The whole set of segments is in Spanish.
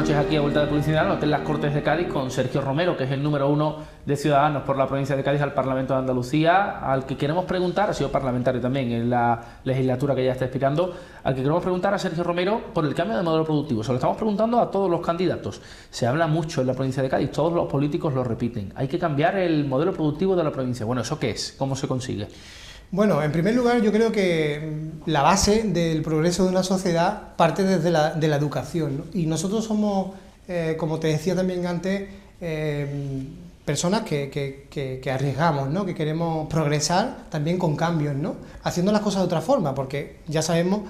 noches aquí a Vuelta de Publicidad en el Hotel Las Cortes de Cádiz con Sergio Romero, que es el número 1 de Ciudadanos por la provincia de Cádiz al Parlamento de Andalucía, al que queremos preguntar, ha sido parlamentario también en la legislatura que ya está expirando, al que queremos preguntar a Sergio Romero por el cambio de modelo productivo. Se lo estamos preguntando a todos los candidatos. Se habla mucho en la provincia de Cádiz, todos los políticos lo repiten. Hay que cambiar el modelo productivo de la provincia. Bueno, ¿eso qué es? ¿Cómo se consigue? Bueno, en primer lugar, yo creo que la base del progreso de una sociedad parte desde la educación, ¿no? Y nosotros somos, como te decía también antes, personas que arriesgamos, ¿no? Que queremos progresar también con cambios, ¿no? Haciendo las cosas de otra forma, porque ya sabemos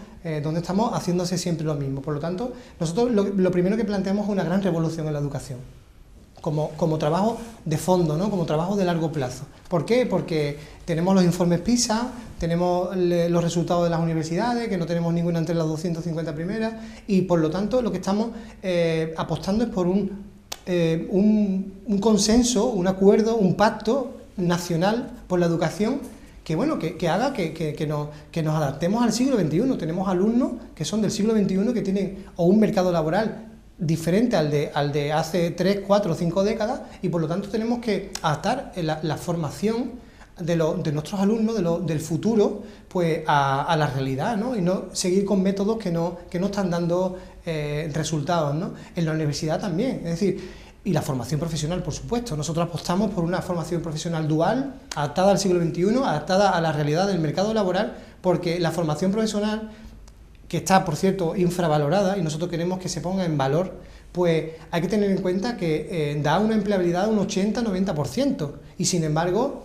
dónde estamos haciéndose siempre lo mismo. Por lo tanto, nosotros lo primero que planteamos es una gran revolución en la educación. Como trabajo de fondo, ¿no? Como trabajo de largo plazo. ¿Por qué? Porque tenemos los informes PISA, tenemos los resultados de las universidades, que no tenemos ninguna entre las 250 primeras, y por lo tanto lo que estamos apostando es por un consenso, un acuerdo, un pacto nacional por la educación que, bueno, que haga que nos adaptemos al siglo XXI. Tenemos alumnos que son del siglo XXI que tienen o un mercado laboral diferente al de hace 3, 4 o 5 décadas, y por lo tanto tenemos que adaptar la formación de nuestros alumnos del futuro pues a la realidad, ¿no? Y no seguir con métodos que no están dando resultados, ¿no? En la universidad también, es decir, y la formación profesional, por supuesto. Nosotros apostamos por una formación profesional dual, adaptada al siglo XXI, adaptada a la realidad del mercado laboral, porque la formación profesional, que está, por cierto, infravalorada, y nosotros queremos que se ponga en valor, pues hay que tener en cuenta que da una empleabilidad de un 80-90%, y sin embargo,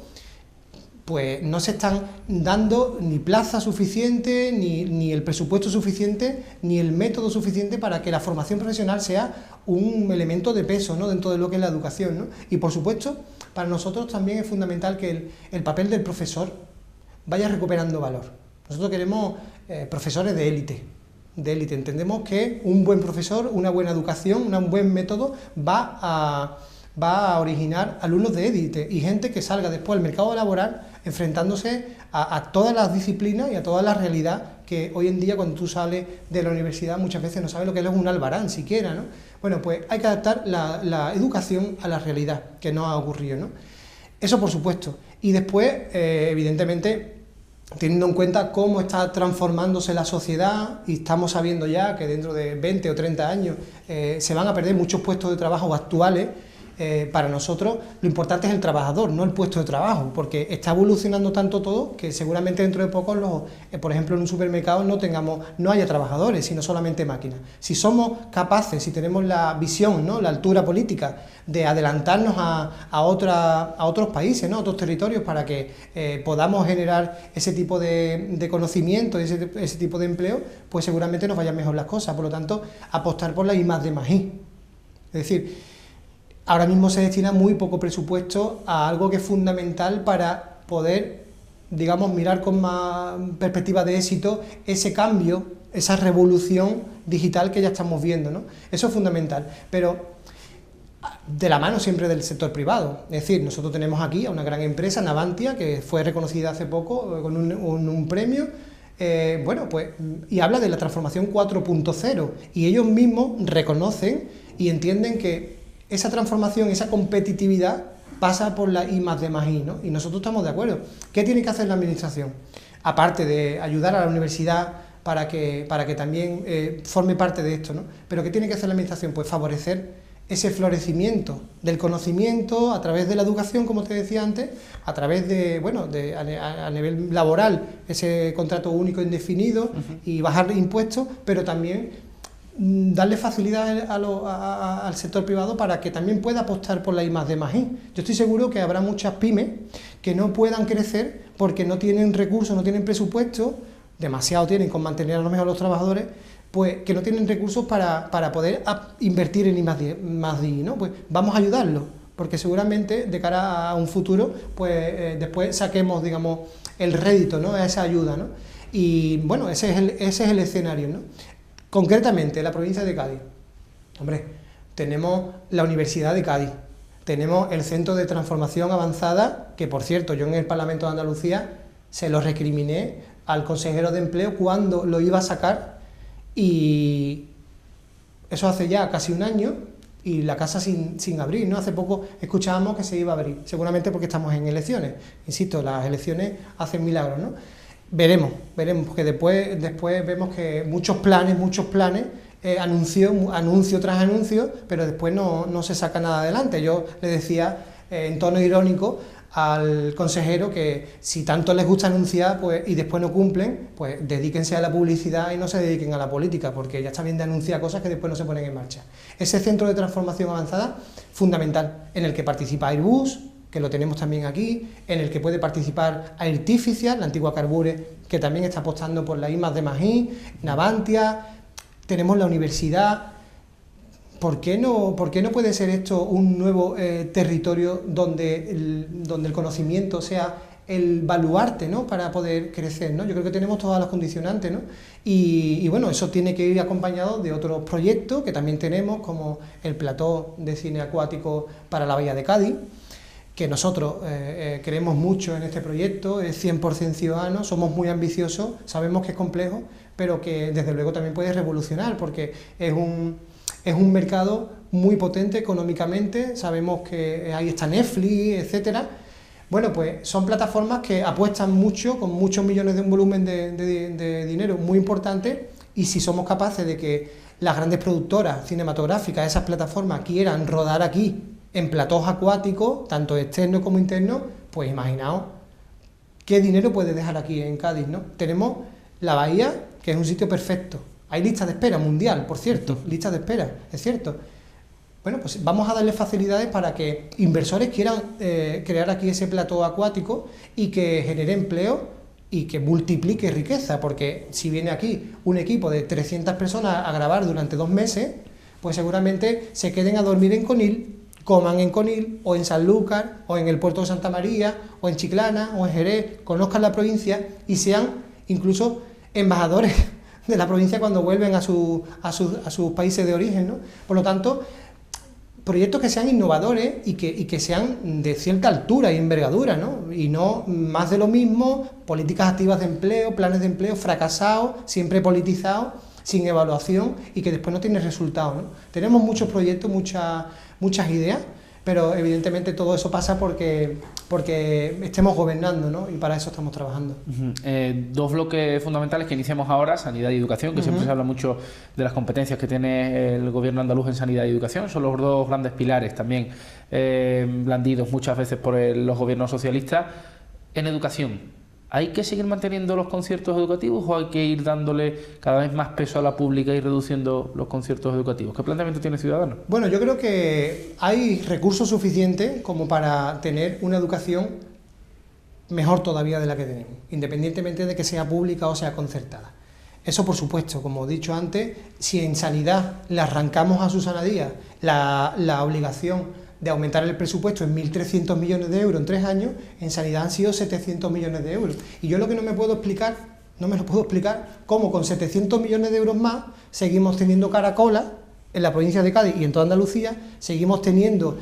pues no se están dando ni plaza suficiente, ni el presupuesto suficiente, ni el método suficiente para que la formación profesional sea un elemento de peso, ¿no? Dentro de lo que es la educación, ¿no? Y por supuesto, para nosotros también es fundamental que el papel del profesor vaya recuperando valor. Nosotros queremos profesores de élite. Entendemos que un buen profesor, una buena educación, un buen método va a originar alumnos de élite y gente que salga después al mercado laboral enfrentándose a todas las disciplinas y a toda la realidad que hoy en día, cuando tú sales de la universidad, muchas veces no sabes lo que es un albarán siquiera, ¿no? Bueno, pues hay que adaptar la educación a la realidad, que no ha ocurrido, ¿no? Eso por supuesto. Y después, evidentemente, teniendo en cuenta cómo está transformándose la sociedad, y estamos sabiendo ya que dentro de 20 o 30 años se van a perder muchos puestos de trabajo actuales, para nosotros lo importante es el trabajador, no el puesto de trabajo, porque está evolucionando tanto todo que seguramente dentro de poco, por ejemplo, en un supermercado no haya trabajadores, sino solamente máquinas. Si somos capaces, si tenemos la visión, ¿no?, la altura política de adelantarnos a otros países, ¿no?, a otros territorios, para que podamos generar ese tipo de conocimiento, ese tipo de empleo, pues seguramente nos vayan mejor las cosas. Por lo tanto, apostar por la I+D+I. Es decir, ahora mismo se destina muy poco presupuesto a algo que es fundamental para poder, digamos, mirar con más perspectiva de éxito ese cambio, esa revolución digital que ya estamos viendo, ¿no? Eso es fundamental, pero de la mano siempre del sector privado. Es decir, nosotros tenemos aquí a una gran empresa, Navantia, que fue reconocida hace poco con un premio, bueno, pues, y habla de la transformación 4.0, y ellos mismos reconocen y entienden que esa transformación, esa competitividad pasa por la I+D+I, ¿no? Y nosotros estamos de acuerdo. ¿Qué tiene que hacer la administración? Aparte de ayudar a la universidad para que también forme parte de esto, ¿no? Pero ¿qué tiene que hacer la administración? Pues favorecer ese florecimiento del conocimiento a través de la educación, como te decía antes, a través de, bueno, a nivel laboral, ese contrato único indefinido y bajar impuestos, pero también darle facilidad al sector privado para que también pueda apostar por la I+D+I. Yo estoy seguro que habrá muchas pymes que no puedan crecer porque no tienen recursos, no tienen presupuesto, demasiado tienen con mantener a lo mejor a los trabajadores, pues que no tienen recursos para poder invertir en I+D+I, ¿no? Pues vamos a ayudarlos, porque seguramente de cara a un futuro, pues después saquemos, digamos, el rédito, ¿no?, a esa ayuda, ¿no? Y bueno, ese es el escenario, ¿no? Concretamente, la provincia de Cádiz, hombre, tenemos la Universidad de Cádiz, tenemos el Centro de Transformación Avanzada, que por cierto, yo en el Parlamento de Andalucía se lo recriminé al consejero de Empleo cuando lo iba a sacar, y Eso hace ya casi un año y la casa sin abrir, ¿no? Hace poco escuchábamos que se iba a abrir, seguramente porque estamos en elecciones. Insisto, las elecciones hacen milagros, ¿no? Veremos, porque después vemos que muchos planes, anuncio tras anuncio, pero después no se saca nada adelante. Yo le decía en tono irónico al consejero que si tanto les gusta anunciar pues, y después no cumplen, pues dedíquense a la publicidad y no se dediquen a la política, porque ya está bien de anunciar cosas que después no se ponen en marcha. Ese centro de transformación avanzada, fundamental, en el que participa Airbus, que lo tenemos también aquí, en el que puede participar Airtificial, la antigua Carbure, que también está apostando por la I+D+I, Navantia, tenemos la universidad. ¿Por qué no puede ser esto un nuevo territorio donde el conocimiento sea el baluarte, ¿no?, para poder crecer, ¿no? Yo creo que tenemos todas las condicionantes, ¿no? Y bueno, eso tiene que ir acompañado de otros proyectos que también tenemos, como el plató de cine acuático para la Bahía de Cádiz, que nosotros creemos mucho en este proyecto, es 100% ciudadano, somos muy ambiciosos, sabemos que es complejo, pero que desde luego también puede revolucionar, porque es un mercado muy potente económicamente, sabemos que ahí está Netflix, etcétera. Bueno, pues son plataformas que apuestan mucho, con muchos millones de un volumen de dinero muy importante, y si somos capaces de que las grandes productoras cinematográficas, esas plataformas, quieran rodar aquí en platós acuáticos, tanto externos como internos, pues imaginaos qué dinero puede dejar aquí en Cádiz, ¿no? Tenemos la bahía, que es un sitio perfecto. Hay listas de espera mundial, por cierto, listas de espera, es cierto. Bueno, pues vamos a darle facilidades para que inversores quieran crear aquí ese plató acuático y que genere empleo y que multiplique riqueza, porque si viene aquí un equipo de 300 personas a grabar durante 2 meses, pues seguramente se queden a dormir en Conil, coman en Conil, o en Sanlúcar, o en el puerto de Santa María, o en Chiclana, o en Jerez, conozcan la provincia y sean incluso embajadores de la provincia cuando vuelven a sus países de origen, ¿no? Por lo tanto, proyectos que sean innovadores y que sean de cierta altura y envergadura, ¿no? Y no más de lo mismo, políticas activas de empleo, planes de empleo fracasados, siempre politizados, sin evaluación y que después no tienen resultados, ¿no? Tenemos muchos proyectos, muchas ideas, pero evidentemente todo eso pasa porque estemos gobernando, ¿no? Y para eso estamos trabajando. Dos bloques fundamentales que iniciamos ahora, sanidad y educación, que siempre se habla mucho de las competencias que tiene el gobierno andaluz en sanidad y educación, son los dos grandes pilares también blandidos muchas veces por los gobiernos socialistas. En educación, ¿hay que seguir manteniendo los conciertos educativos o hay que ir dándole cada vez más peso a la pública y reduciendo los conciertos educativos? ¿Qué planteamiento tiene Ciudadanos? Bueno, yo creo que hay recursos suficientes como para tener una educación mejor todavía de la que tenemos, independientemente de que sea pública o sea concertada. Eso, por supuesto, como he dicho antes, si en sanidad le arrancamos a Susana Díaz la obligación de aumentar el presupuesto en 1.300 millones de euros en 3 años, en sanidad han sido 700 millones de euros. Y yo lo que no me lo puedo explicar, cómo con 700 millones de euros más seguimos teniendo caracolas en la provincia de Cádiz y en toda Andalucía, seguimos teniendo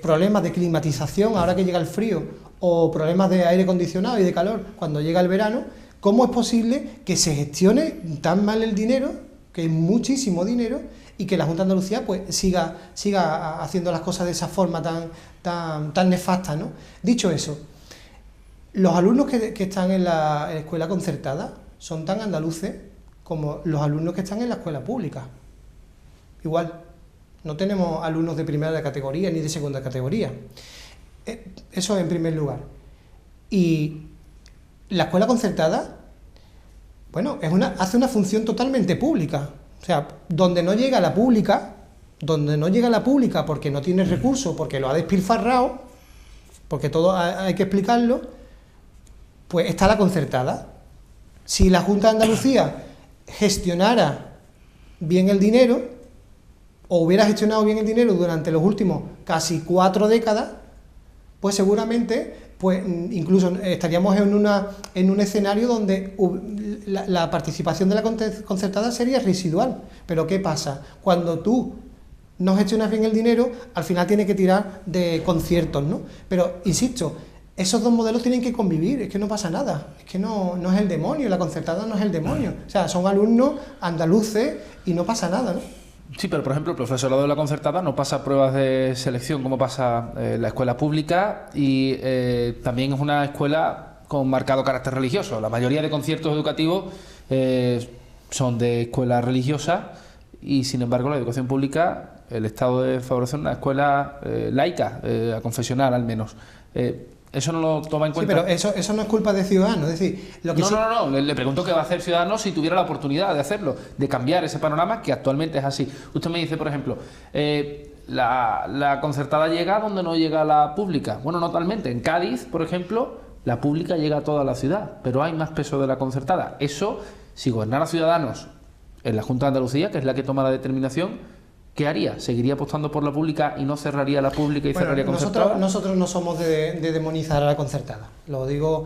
problemas de climatización ahora que llega el frío, o problemas de aire acondicionado y de calor cuando llega el verano. ¿Cómo es posible que se gestione tan mal el dinero, que es muchísimo dinero, y que la Junta de Andalucía pues siga haciendo las cosas de esa forma tan nefasta, ¿no? Dicho eso, los alumnos que están en la escuela concertada son tan andaluces como los alumnos que están en la escuela pública. Igual, no tenemos alumnos de primera categoría ni de segunda categoría. Eso en primer lugar. Y la escuela concertada, bueno, hace una función totalmente pública. O sea, donde no llega la pública porque no tiene recursos, porque lo ha despilfarrado, porque todo hay que explicarlo, pues está la concertada. Si la Junta de Andalucía gestionara bien el dinero, o hubiera gestionado bien el dinero durante los últimos casi 4 décadas, pues seguramente incluso estaríamos en un escenario donde la participación de la concertada sería residual. Pero ¿qué pasa? Cuando tú no gestionas bien el dinero, al final tienes que tirar de conciertos, ¿no? Pero, insisto, esos dos modelos tienen que convivir, es que no pasa nada, es que no es el demonio, la concertada no es el demonio. O sea, son alumnos andaluces y no pasa nada, ¿no? Sí, pero por ejemplo el profesorado de la concertada no pasa pruebas de selección como pasa la escuela pública y también es una escuela con marcado carácter religioso. La mayoría de conciertos educativos son de escuela religiosa y sin embargo la educación pública, el Estado favorece una escuela laica, confesional al menos. Eso no lo toma en cuenta. Sí, pero eso no es culpa de Ciudadanos, es decir, lo que No. Le pregunto qué va a hacer Ciudadanos si tuviera la oportunidad de hacerlo, de cambiar ese panorama que actualmente es así. Usted me dice, por ejemplo, la concertada llega donde no llega la pública. Bueno, no totalmente. En Cádiz, por ejemplo, la pública llega a toda la ciudad, pero hay más peso de la concertada. Eso, si gobernara Ciudadanos en la Junta de Andalucía, que es la que toma la determinación, ¿qué haría? ¿Seguiría apostando por la pública y no cerraría la pública y cerraría concertada? Nosotros no somos de demonizar a la concertada, lo digo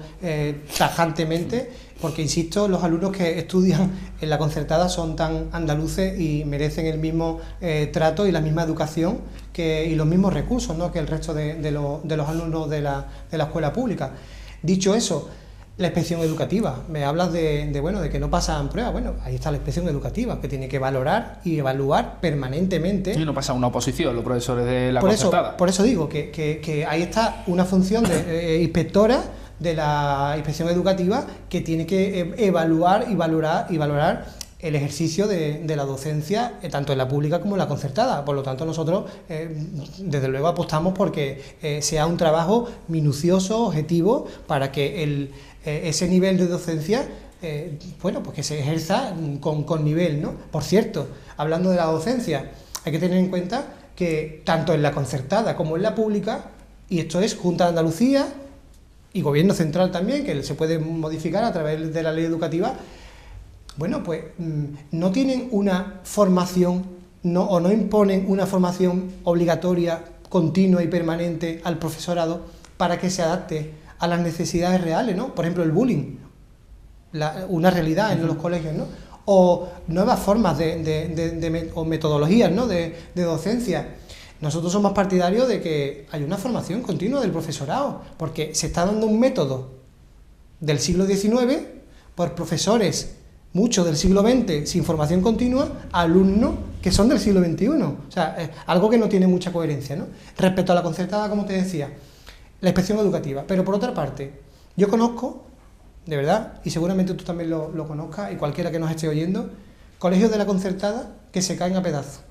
tajantemente, porque insisto, los alumnos que estudian en la concertada son tan andaluces y merecen el mismo trato y la misma educación y los mismos recursos, ¿no?, que el resto de los alumnos de la escuela pública. Dicho eso, la inspección educativa, me hablas de que no pasan pruebas. Bueno, ahí está la inspección educativa, que tiene que valorar y evaluar permanentemente. Y no pasa una oposición los profesores de la concertada. Por eso digo que ahí está una función de inspectora de la inspección educativa que tiene que evaluar y valorar el ejercicio de la docencia, tanto en la pública como en la concertada. Por lo tanto, nosotros desde luego apostamos porque sea un trabajo minucioso, objetivo, para que ese nivel de docencia pues que se ejerza con nivel, ¿no? Por cierto, hablando de la docencia, hay que tener en cuenta que tanto en la concertada como en la pública, y esto es Junta de Andalucía y Gobierno Central también, que se puede modificar a través de la ley educativa, bueno, pues no tienen una formación o no imponen una formación obligatoria, continua y permanente al profesorado para que se adapte a las necesidades reales, ¿no? Por ejemplo, el bullying, una realidad en los colegios, ¿no? O nuevas formas o metodologías, ¿no?, de docencia. Nosotros somos partidarios de que hay una formación continua del profesorado, porque se está dando un método del siglo XIX por profesores, muchos del siglo XX, sin formación continua, a alumnos que son del siglo XXI. O sea, algo que no tiene mucha coherencia, ¿no? Respecto a la concertada, como te decía, la inspección educativa. Pero por otra parte, yo conozco, de verdad, y seguramente tú también lo conozcas, y cualquiera que nos esté oyendo, colegios de la concertada que se caen a pedazos.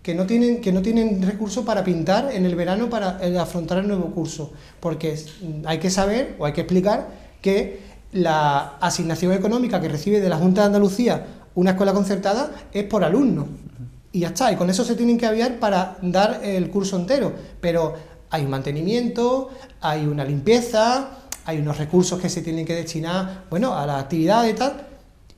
Que no tienen recursos para pintar en el verano para afrontar el nuevo curso. Porque hay que saber, o hay que explicar, que la asignación económica que recibe de la Junta de Andalucía una escuela concertada es por alumno. Y ya está, y con eso se tienen que aviar para dar el curso entero. Pero hay un mantenimiento, hay una limpieza, hay unos recursos que se tienen que destinar, bueno, a la actividad y tal,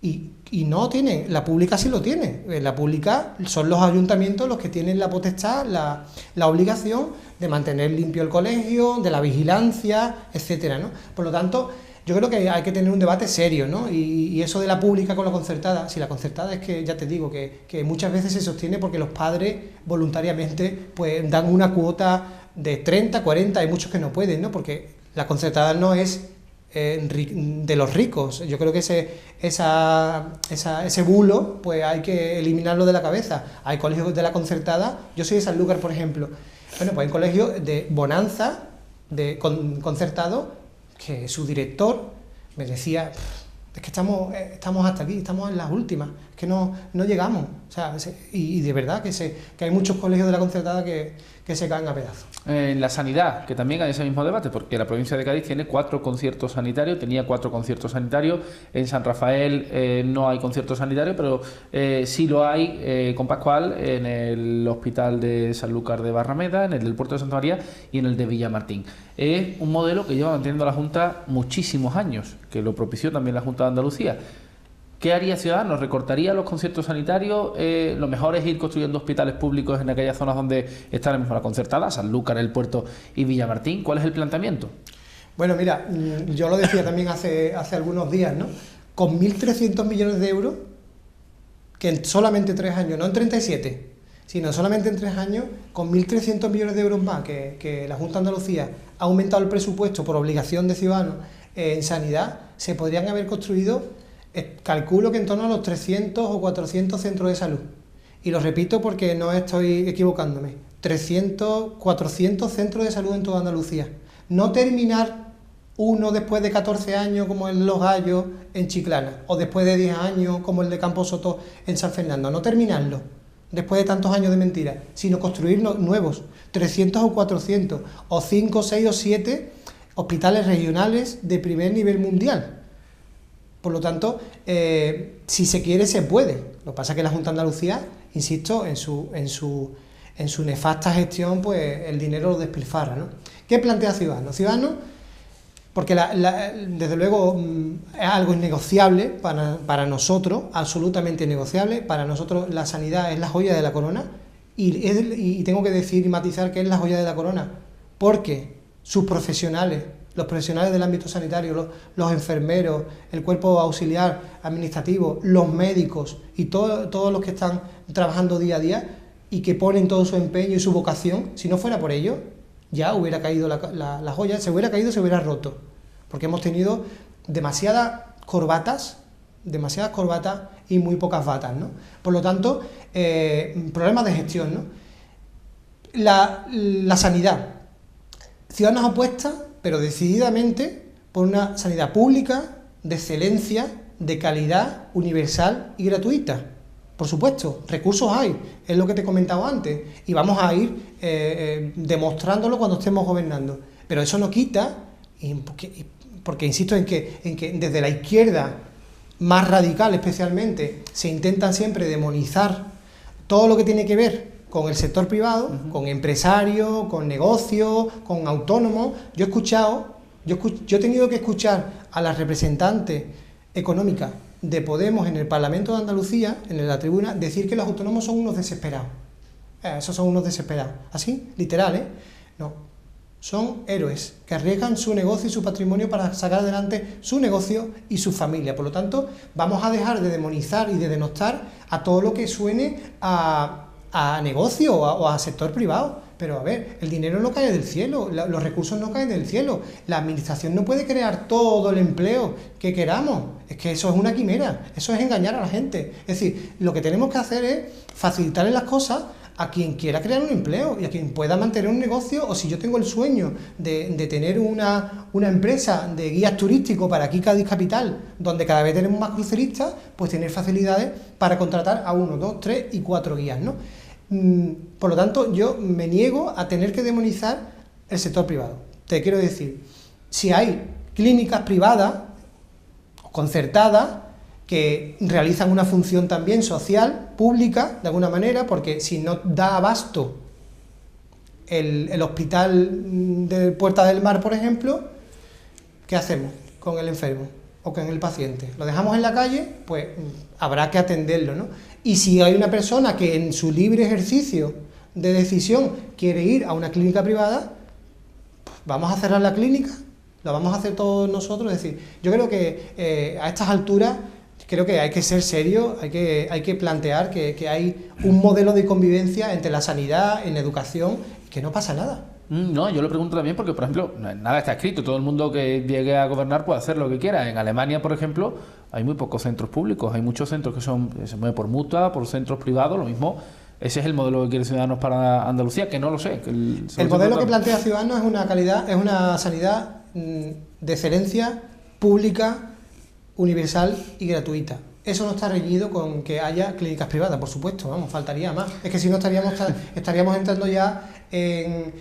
y no tienen. La pública sí lo tiene. La pública son los ayuntamientos los que tienen la potestad, la obligación de mantener limpio el colegio, de la vigilancia, etcétera, ¿no? Por lo tanto, yo creo que hay que tener un debate serio, ¿no? Y eso de la pública con la concertada, si la concertada es que, ya te digo, que muchas veces se sostiene porque los padres voluntariamente pues dan una cuota de 30, 40, hay muchos que no pueden, ¿no? Porque la concertada no es de los ricos. Yo creo que ese bulo pues hay que eliminarlo de la cabeza. Hay colegios de la concertada, yo soy de Sanlúcar, por ejemplo. Bueno, pues hay colegios de bonanza, concertado, que su director me decía, es que estamos hasta aquí, estamos en las últimas, es que no llegamos. O sea, y de verdad que hay muchos colegios de la concertada que se caen a pedazos. En la sanidad, que también hay ese mismo debate, porque la provincia de Cádiz tiene 4 conciertos sanitarios, tenía 4 conciertos sanitarios, en San Rafael no hay conciertos sanitarios, pero sí lo hay con Pascual en el Hospital de Sanlúcar de Barrameda, en el del Puerto de Santa María y en el de Villamartín. Es un modelo que lleva manteniendo la Junta muchísimos años, que lo propició también la Junta de Andalucía. ¿Qué haría Ciudadanos? ¿Recortaría los conciertos sanitarios? Lo mejor es ir construyendo hospitales públicos en aquellas zonas donde está ahora mismo la concertada, Sanlúcar, El Puerto y Villamartín. ¿Cuál es el planteamiento? Bueno, mira, yo lo decía también hace algunos días, ¿no? Con 1.300 millones de euros, que en solamente 3 años, no en 37, sino solamente en 3 años, con 1.300 millones de euros más que la Junta de Andalucía ha aumentado el presupuesto por obligación de Ciudadanos en sanidad, se podrían haber construido calculo que en torno a los 300 o 400 centros de salud. Y lo repito porque no estoy equivocándome. 300, 400 centros de salud en toda Andalucía. No terminar uno después de 14 años como el de Los Gallos en Chiclana, o después de 10 años como el de Campo Soto en San Fernando. No terminarlo después de tantos años de mentira, sino construir nuevos, 300 o 400, o 5, 6 o 7 hospitales regionales de primer nivel mundial. Por lo tanto, si se quiere, se puede. Lo que pasa es que la Junta de Andalucía, insisto, en su nefasta gestión, pues el dinero lo despilfarra, ¿no? ¿Qué plantea Ciudadanos? Ciudadanos, porque desde luego es algo innegociable para nosotros, absolutamente innegociable. Para nosotros la sanidad es la joya de la corona, y tengo que decir y matizar que es la joya de la corona, porque sus profesionales, los profesionales del ámbito sanitario, los enfermeros, el cuerpo auxiliar administrativo, los médicos y todos los que están trabajando día a día y que ponen todo su empeño y su vocación, si no fuera por ello, ya hubiera caído la joya, se hubiera caído, se hubiera roto, porque hemos tenido demasiadas corbatas y muy pocas batas, ¿no? Por lo tanto, problemas de gestión, ¿no? La sanidad. Ciudadanos apuesta, pero decididamente, por una sanidad pública, de excelencia, de calidad, universal y gratuita. Por supuesto, recursos hay, es lo que te he comentado antes, y vamos a ir demostrándolo cuando estemos gobernando. Pero eso no quita, porque insisto en que desde la izquierda más radical especialmente, se intentan siempre demonizar todo lo que tiene que ver con el sector privado, con empresarios, con negocios, con autónomos. Yo he tenido que escuchar a las representantes económicas de Podemos en el Parlamento de Andalucía, en la tribuna, decir que los autónomos son unos desesperados. Esos son unos desesperados. Así, literal, ¿eh? No. Son héroes que arriesgan su negocio y su patrimonio para sacar adelante su negocio y su familia. Por lo tanto, vamos a dejar de demonizar y de denostar a todo lo que suene a negocio o a sector privado. Pero a ver, el dinero no cae del cielo, los recursos no caen del cielo, la administración no puede crear todo el empleo que queramos. Es que eso es una quimera, eso es engañar a la gente. Es decir, lo que tenemos que hacer es facilitarle las cosas a quien quiera crear un empleo y a quien pueda mantener un negocio, o si yo tengo el sueño de tener una empresa de guías turísticos para aquí Cádiz Capital, donde cada vez tenemos más cruceristas, pues tener facilidades para contratar a 1, 2, 3 y 4 guías, ¿no? Por lo tanto, yo me niego a tener que demonizar el sector privado. Te quiero decir, si hay clínicas privadas o concertadas que realizan una función también social, pública, de alguna manera, porque si no da abasto el hospital de Puerta del Mar, por ejemplo, ¿qué hacemos con el enfermo o con el paciente? ¿Lo dejamos en la calle? Pues habrá que atenderlo, ¿no? Y si hay una persona que en su libre ejercicio de decisión quiere ir a una clínica privada, pues vamos a cerrar la clínica, lo vamos a hacer todos nosotros. Es decir, yo creo que a estas alturas creo que hay que ser serio, hay que plantear que hay un modelo de convivencia entre la sanidad y la educación, que no pasa nada. No, yo lo pregunto también porque, por ejemplo, nada está escrito. Todo el mundo que llegue a gobernar puede hacer lo que quiera. En Alemania, por ejemplo, hay muy pocos centros públicos. Hay muchos centros que se mueven por mutua, por centros privados. Lo mismo, ese es el modelo que quiere Ciudadanos para Andalucía, que no lo sé. El modelo que plantea Ciudadanos es una sanidad de excelencia pública, universal y gratuita. Eso no está reñido con que haya clínicas privadas, por supuesto, vamos, faltaría más. Es que si no estaríamos entrando ya en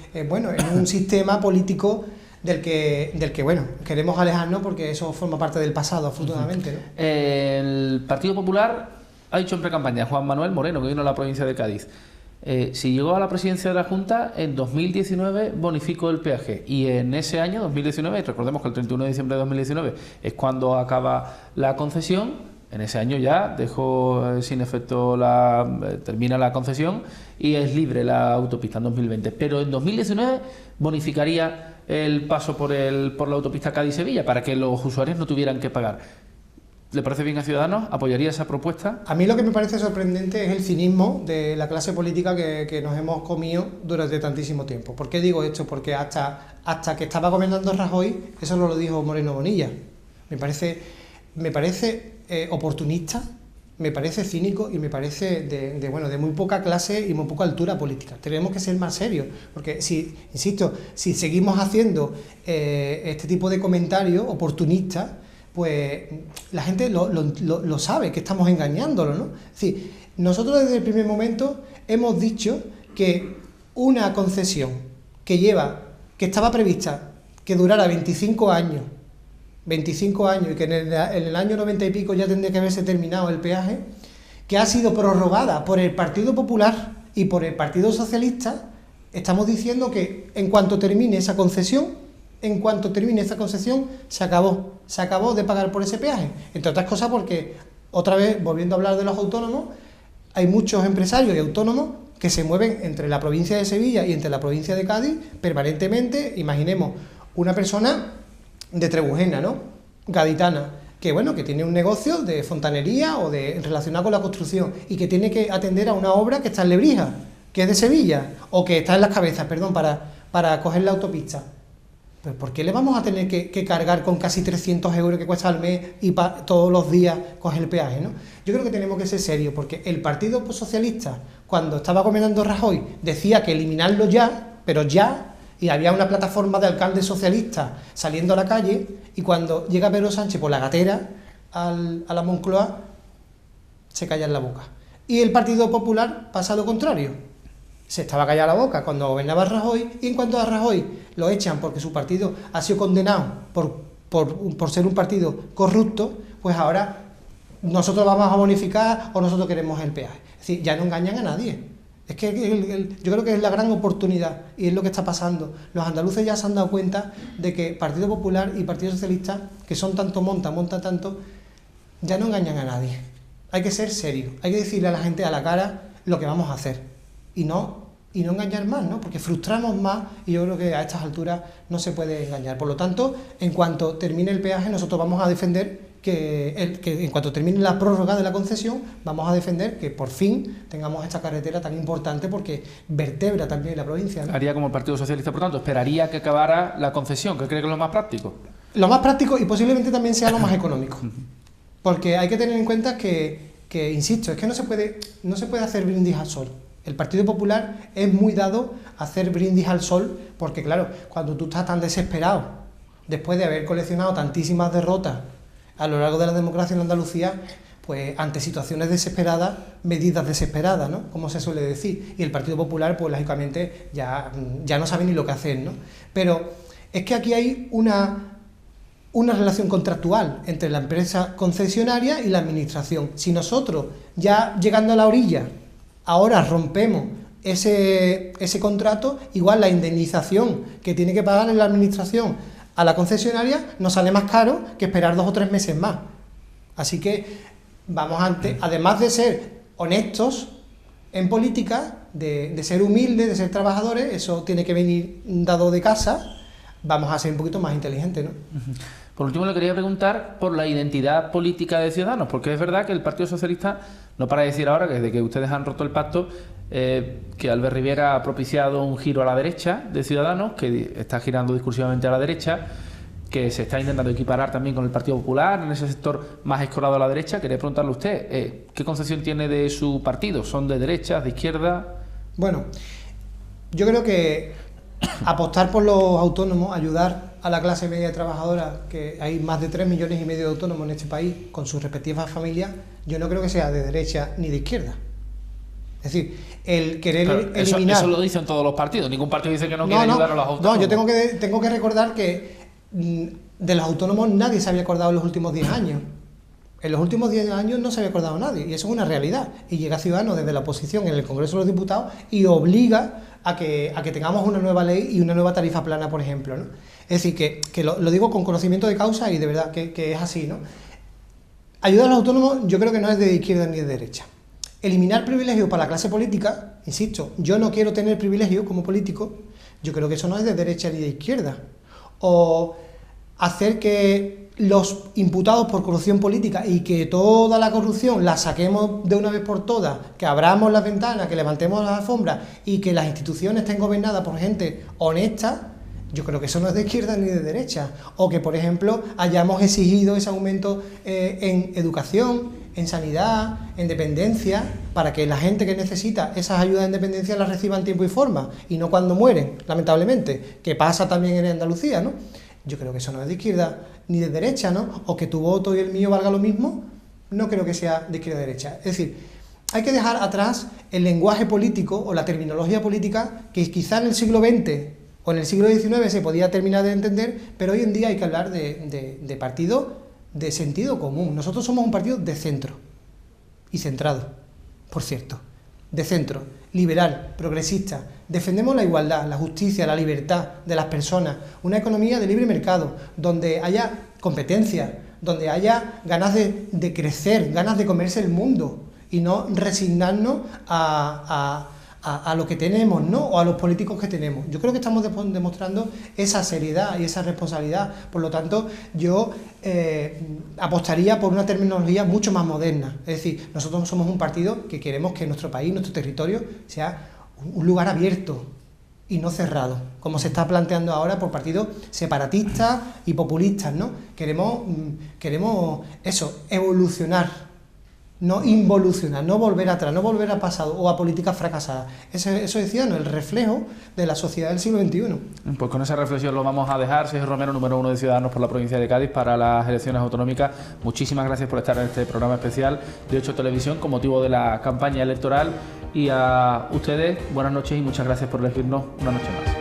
un sistema político del que bueno, queremos alejarnos porque eso forma parte del pasado, afortunadamente, ¿no? El Partido Popular ha dicho en pre-campaña, Juan Manuel Moreno, que vino a la provincia de Cádiz, si llegó a la presidencia de la Junta, en 2019 bonificó el peaje, y en ese año, 2019, recordemos que el 31 de diciembre de 2019 es cuando acaba la concesión. En ese año ya dejó sin efecto termina la concesión y es libre la autopista en 2020. Pero en 2019 bonificaría el paso por la autopista Cádiz-Sevilla para que los usuarios no tuvieran que pagar. ¿Le parece bien a Ciudadanos? ¿Apoyaría esa propuesta? A mí lo que me parece sorprendente es el cinismo de la clase política que nos hemos comido durante tantísimo tiempo. ¿Por qué digo esto? Porque hasta que estaba gobernando Rajoy, eso no lo dijo Moreno Bonilla. Me parece oportunista, me parece cínico y me parece de muy poca clase y muy poca altura política. Tenemos que ser más serios, porque si seguimos haciendo este tipo de comentarios oportunistas, pues la gente lo sabe, que estamos engañándolo, ¿no? Es decir, nosotros desde el primer momento hemos dicho que una concesión que estaba prevista que durara 25 años y que en el año 90 y pico ya tendría que haberse terminado el peaje, que ha sido prorrogada por el Partido Popular y por el Partido Socialista, estamos diciendo que en cuanto termine esa concesión, se acabó de pagar por ese peaje. Entre otras cosas porque, otra vez, volviendo a hablar de los autónomos, hay muchos empresarios y autónomos que se mueven entre la provincia de Sevilla y entre la provincia de Cádiz permanentemente. Imaginemos una persona de Trebujena, ¿no?, gaditana, que tiene un negocio de fontanería o relacionado con la construcción y que tiene que atender a una obra que está en Lebrija, que es de Sevilla, o que está en Las Cabezas, para coger la autopista. Pues ¿por qué le vamos a tener que cargar con casi 300 euros que cuesta al mes y todos los días coger el peaje, ¿no? Yo creo que tenemos que ser serios, porque el Partido Socialista, cuando estaba gobernando Rajoy, decía que eliminarlo ya, pero ya, y había una plataforma de alcaldes socialistas saliendo a la calle, y cuando llega Pedro Sánchez por la gatera a la Moncloa, se calla en la boca. Y el Partido Popular pasa lo contrario. Se estaba callada la boca cuando gobernaba Rajoy, y en cuanto a Rajoy lo echan porque su partido ha sido condenado por ser un partido corrupto, pues ahora nosotros vamos a bonificar o nosotros queremos el peaje. Es decir, ya no engañan a nadie. Es que yo creo que es la gran oportunidad y es lo que está pasando. Los andaluces ya se han dado cuenta de que Partido Popular y Partido Socialista, que son tanto monta tanto, ya no engañan a nadie. Hay que ser serios, hay que decirle a la gente a la cara lo que vamos a hacer y no engañar más, ¿no? Porque frustramos más y yo creo que a estas alturas no se puede engañar. Por lo tanto, en cuanto termine el peaje, nosotros vamos a defender que en cuanto termine la prórroga de la concesión, vamos a defender que por fin tengamos esta carretera tan importante, porque vertebra también la provincia, ¿no? Haría como el Partido Socialista, por tanto, esperaría que acabara la concesión, que cree que es lo más práctico. Lo más práctico y posiblemente también sea lo más económico. Porque hay que tener en cuenta que insisto, es que no se puede hacer brindis al sol. El Partido Popular es muy dado a hacer brindis al sol, porque claro, cuando tú estás tan desesperado, después de haber coleccionado tantísimas derrotas a lo largo de la democracia en Andalucía, pues ante situaciones desesperadas, medidas desesperadas, ¿no?, como se suele decir. Y el Partido Popular, pues lógicamente, ya no sabe ni lo que hacer, ¿no? Pero es que aquí hay una relación contractual entre la empresa concesionaria y la administración. Si nosotros, ya llegando a la orilla, ahora rompemos ese contrato, igual la indemnización que tiene que pagar la administración a la concesionaria nos sale más caro que esperar 2 o 3 meses más. Así que además de ser honestos en política, de ser humildes, de ser trabajadores, eso tiene que venir dado de casa, vamos a ser un poquito más inteligentes, ¿no? Por último, le quería preguntar por la identidad política de Ciudadanos, porque es verdad que el Partido Socialista no para de decir ahora que desde que ustedes han roto el pacto, que Albert Rivera ha propiciado un giro a la derecha de Ciudadanos, que está girando discursivamente a la derecha, que se está intentando equiparar también con el Partido Popular en ese sector más escorado a la derecha. Quería preguntarle a usted, ¿qué concepción tiene de su partido? ¿Son de derecha, de izquierda? Bueno, yo creo que apostar por los autónomos, ayudar a la clase media trabajadora, que hay más de 3,5 millones de autónomos en este país con sus respectivas familias, yo no creo que sea de derecha ni de izquierda. Es decir, el querer eliminar... Eso lo dicen todos los partidos, ningún partido dice que no quiere ayudar a los autónomos. No, yo tengo que recordar que de los autónomos nadie se había acordado en los últimos 10 años. En los últimos 10 años no se había acordado nadie, y eso es una realidad. Y llega Ciudadanos desde la oposición en el Congreso de los Diputados y obliga a que tengamos una nueva ley y una nueva tarifa plana, por ejemplo, ¿no? Es decir, que lo digo con conocimiento de causa y de verdad que es así, ¿no? Ayudar a los autónomos yo creo que no es de izquierda ni de derecha. Eliminar privilegios para la clase política, insisto, yo no quiero tener privilegios como político, yo creo que eso no es de derecha ni de izquierda. O hacer que los imputados por corrupción política y que toda la corrupción la saquemos de una vez por todas, que abramos las ventanas, que levantemos las alfombras y que las instituciones estén gobernadas por gente honesta, Yo creo que eso no es de izquierda ni de derecha. O que, por ejemplo, hayamos exigido ese aumento en educación, en sanidad, en dependencia, para que la gente que necesita esas ayudas en dependencia las reciba en tiempo y forma, y no cuando mueren, lamentablemente, que pasa también en Andalucía, ¿no? Yo creo que eso no es de izquierda ni de derecha, ¿no? O que tu voto y el mío valga lo mismo, no creo que sea de izquierda o derecha. Es decir, hay que dejar atrás el lenguaje político o la terminología política que quizá en el siglo XX o en el siglo XIX se podía terminar de entender, pero hoy en día hay que hablar de partido de sentido común. Nosotros somos un partido de centro y centrado, por cierto, de centro, liberal, progresista. Defendemos la igualdad, la justicia, la libertad de las personas, una economía de libre mercado, donde haya competencia, donde haya ganas de crecer, ganas de comerse el mundo y no resignarnos a lo que tenemos, ¿no? O a los políticos que tenemos. Yo creo que estamos demostrando esa seriedad y esa responsabilidad. Por lo tanto, yo apostaría por una terminología mucho más moderna. Es decir, nosotros somos un partido que queremos que nuestro país, nuestro territorio, sea un lugar abierto y no cerrado, como se está planteando ahora por partidos separatistas y populistas, ¿no? Queremos eso, evolucionar, no involucionar, no volver atrás, no volver al pasado o a políticas fracasadas. Eso decía, ¿no?, el reflejo de la sociedad del siglo XXI. Pues con esa reflexión lo vamos a dejar. Sergio Romero, número 1 de Ciudadanos por la provincia de Cádiz para las elecciones autonómicas. Muchísimas gracias por estar en este programa especial de 8 Televisión con motivo de la campaña electoral. Y a ustedes, buenas noches y muchas gracias por elegirnos una noche más.